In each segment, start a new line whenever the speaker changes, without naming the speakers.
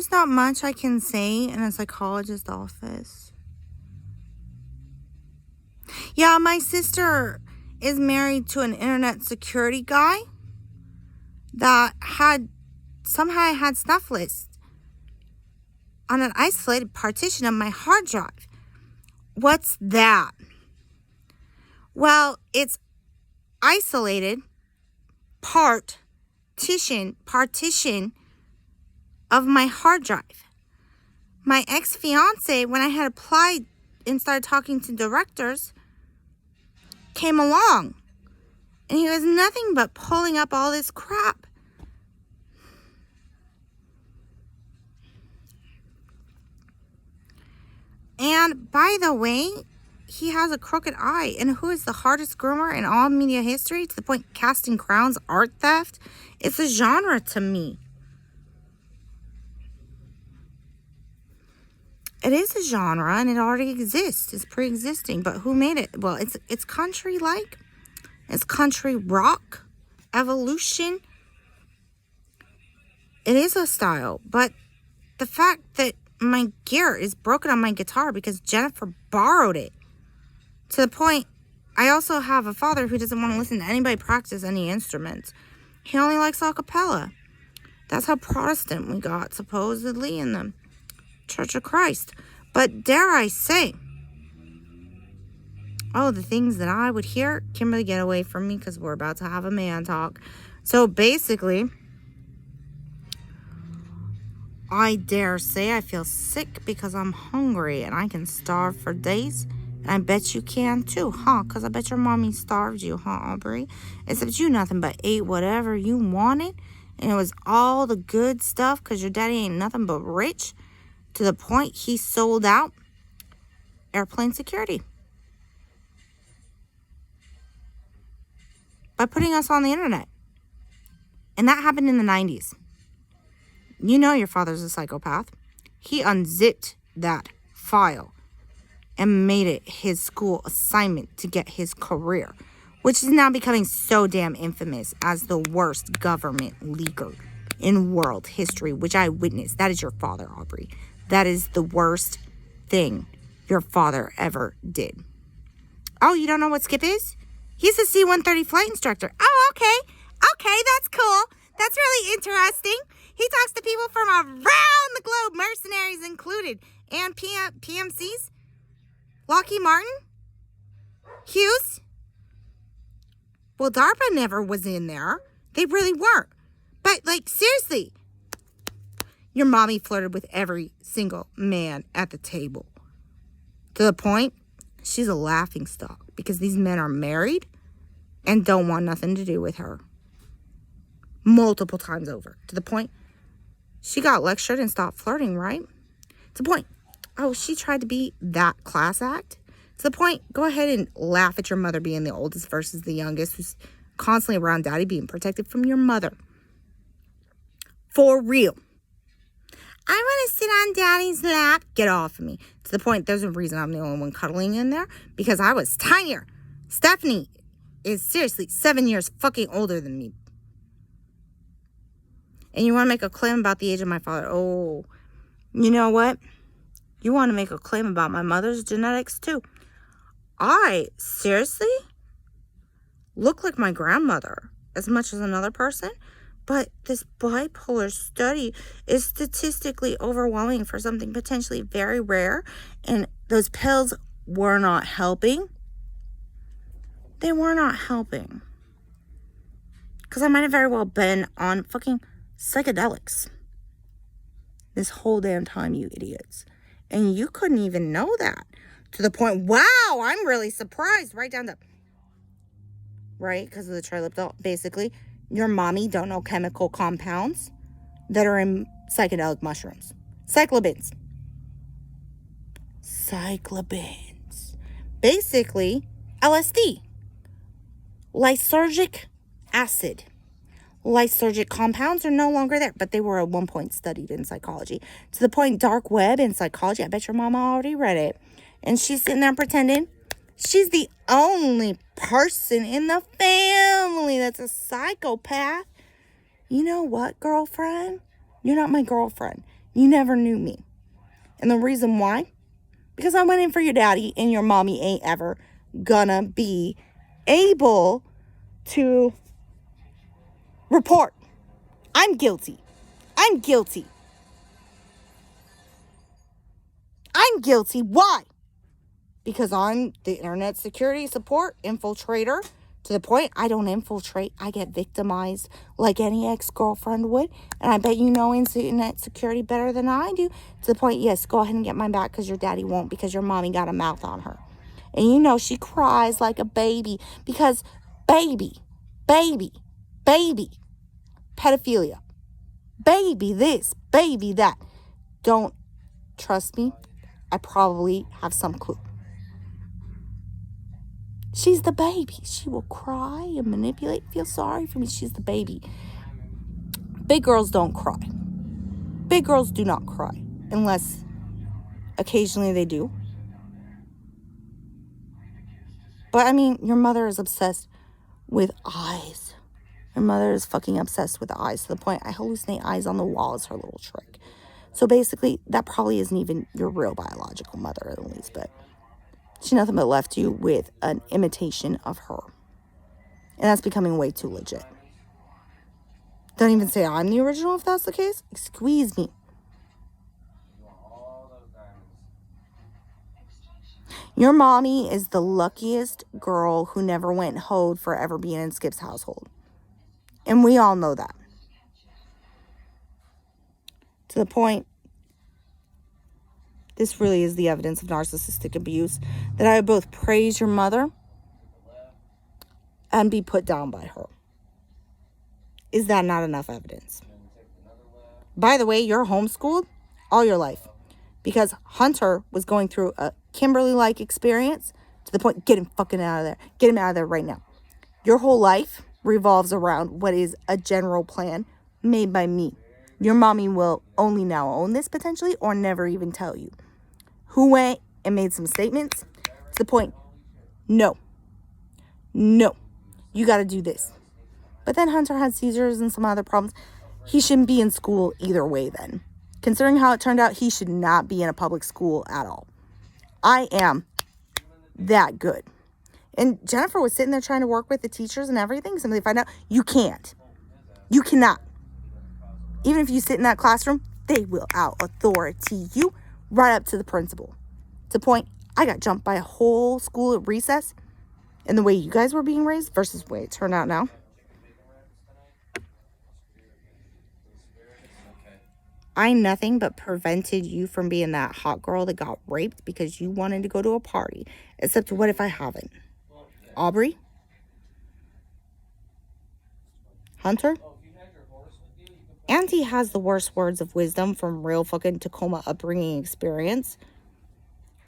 there's not much I can say in a psychologist's office. Yeah, my sister is married to an internet security guy that somehow had snuff lists on an isolated partition of my hard drive. What's that? Well, it's isolated partition of my hard drive. My ex-fiance, when I had applied and started talking to directors, came along. And he was nothing but pulling up all this crap. And by the way, he has a crooked eye. And who is the hardest groomer in all media history? To the point Casting Crowns art theft. It's a genre to me. It is a genre and it already exists. It's pre-existing. But who made it? Well, it's country-like. It's country rock. Evolution. It is a style. But the fact that my gear is broken on my guitar because Jennifer borrowed it. To the point, I also have a father who doesn't want to listen to anybody practice any instruments. He only likes a cappella. That's how Protestant we got, supposedly, in the Church of Christ. But dare I say, the things that I would hear, Kimberly, get away from me because we're about to have a man talk. So basically, I dare say I feel sick because I'm hungry and I can starve for days. And I bet you can too, huh? Because I bet your mommy starved you, huh, Aubrey? Except you nothing but ate whatever you wanted. And it was all the good stuff because your daddy ain't nothing but rich. To the point he sold out airplane security. By putting us on the internet. And that happened in the 90s. You know your father's a psychopath. He unzipped that file and made it his school assignment to get his career, which is now becoming so damn infamous as the worst government leaker in world history, which I witnessed. That is your father, Aubrey. That is the worst thing your father ever did. Oh, you don't know what Skip is? He's a C-130 flight instructor. Oh, okay. Okay, that's cool. That's really interesting. He talks to people from around the globe, mercenaries included, and PMCs. Lockheed Martin? Hughes? Well, DARPA never was in there. They really weren't. But, seriously, your mommy flirted with every single man at the table. To the point, she's a laughingstock because these men are married and don't want nothing to do with her. Multiple times over. To the point, she got lectured and stopped flirting, right? To the point, she tried to be that class act. To the point, go ahead and laugh at your mother being the oldest versus the youngest, who's constantly around daddy being protected from your mother. For real. I want to sit on daddy's lap. Get off of me. To the point, there's a reason I'm the only one cuddling in there. Because I was tinier. Stephanie is seriously 7 years fucking older than me. And you want to make a claim about the age of my father. Oh, you know what? You want to make a claim about my mother's genetics too. I seriously look like my grandmother as much as another person. But this bipolar study is statistically overwhelming for something potentially very rare. And those pills were not helping. They were not helping. Because I might have very well been on fucking psychedelics this whole damn time, you idiots. And you couldn't even know that. To the point, wow, I'm really surprised. Right down to, right, because of the triliptol, basically. Your mommy don't know chemical compounds that are in psychedelic mushrooms. Cyclobins. Basically, LSD. Lysergic acid. Lysergic compounds are no longer there, but they were at one point studied in psychology. To the point, dark web in psychology, I bet your mama already read it. And she's sitting there pretending she's the only person in the family that's a psychopath. You know what, girlfriend? You're not my girlfriend. You never knew me. And the reason why? Because I went in for your daddy, and your mommy ain't ever gonna be able to report. I'm guilty. I'm guilty. I'm guilty. Why? Because I'm the internet security support infiltrator, to the point I don't infiltrate. I get victimized like any ex-girlfriend would. And I bet you know internet security better than I do. To the point, yes, go ahead and get mine back because your daddy won't, because your mommy got a mouth on her. And you know she cries like a baby because baby, pedophilia, baby this, baby that. Don't trust me. I probably have some clue. She's the baby. She will cry and manipulate, feel sorry for me. She's the baby. Big girls don't cry. Big girls do not cry unless occasionally they do. But I mean, your mother is obsessed with eyes. Your mother is fucking obsessed with eyes, to the point I hallucinate eyes on the wall as her little trick. So basically, that probably isn't even your real biological mother, at least, but she nothing but left you with an imitation of her. And that's becoming way too legit. Don't even say I'm the original if that's the case. Excuse me. Your mommy is the luckiest girl who never went hoed for ever being in Skip's household. And we all know that. To the point, this really is the evidence of narcissistic abuse, that I would both praise your mother and be put down by her. Is that not enough evidence? By the way, you're homeschooled all your life because Hunter was going through a Kimberly-like experience, to the point, get him fucking out of there. Get him out of there right now. Your whole life revolves around what is a general plan made by me. Your mommy will only now own this potentially, or never even tell you. Who went and made some statements to the point, no, you got to do this. But then Hunter had seizures and some other problems. He shouldn't be in school either way then. Considering how it turned out, he should not be in a public school at all. I am that good. And Jennifer was sitting there trying to work with the teachers and everything. Somebody find out, you can't. You cannot. Even if you sit in that classroom, they will out-authority you right up to the principal. To the point, I got jumped by a whole school at recess. And the way you guys were being raised versus the way it turned out now. I nothing but prevented you from being that hot girl that got raped because you wanted to go to a party. Except what if I haven't? Aubrey? Hunter? Auntie has the worst words of wisdom from real fucking Tacoma upbringing experience.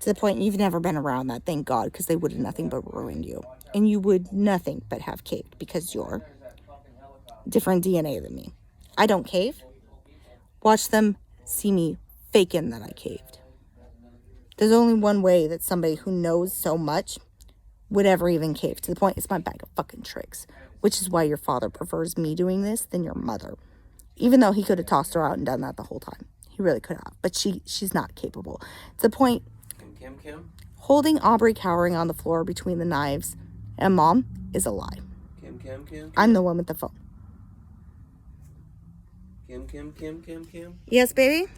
To the point you've never been around that, thank God, because they would have nothing but ruined you. And you would nothing but have caved because you're different DNA than me. I don't cave. Watch them see me faking that I caved. There's only one way that somebody who knows so much would ever even cave. To the point, it's my bag of fucking tricks. Which is why your father prefers me doing this than your mother. Even though he could have tossed her out and done that the whole time. He really could have. But she's not capable. To the point,
Kim?
Holding Aubrey cowering on the floor between the knives and Mom is a lie.
Kim?
I'm the one with the phone.
Kim?
Yes, baby?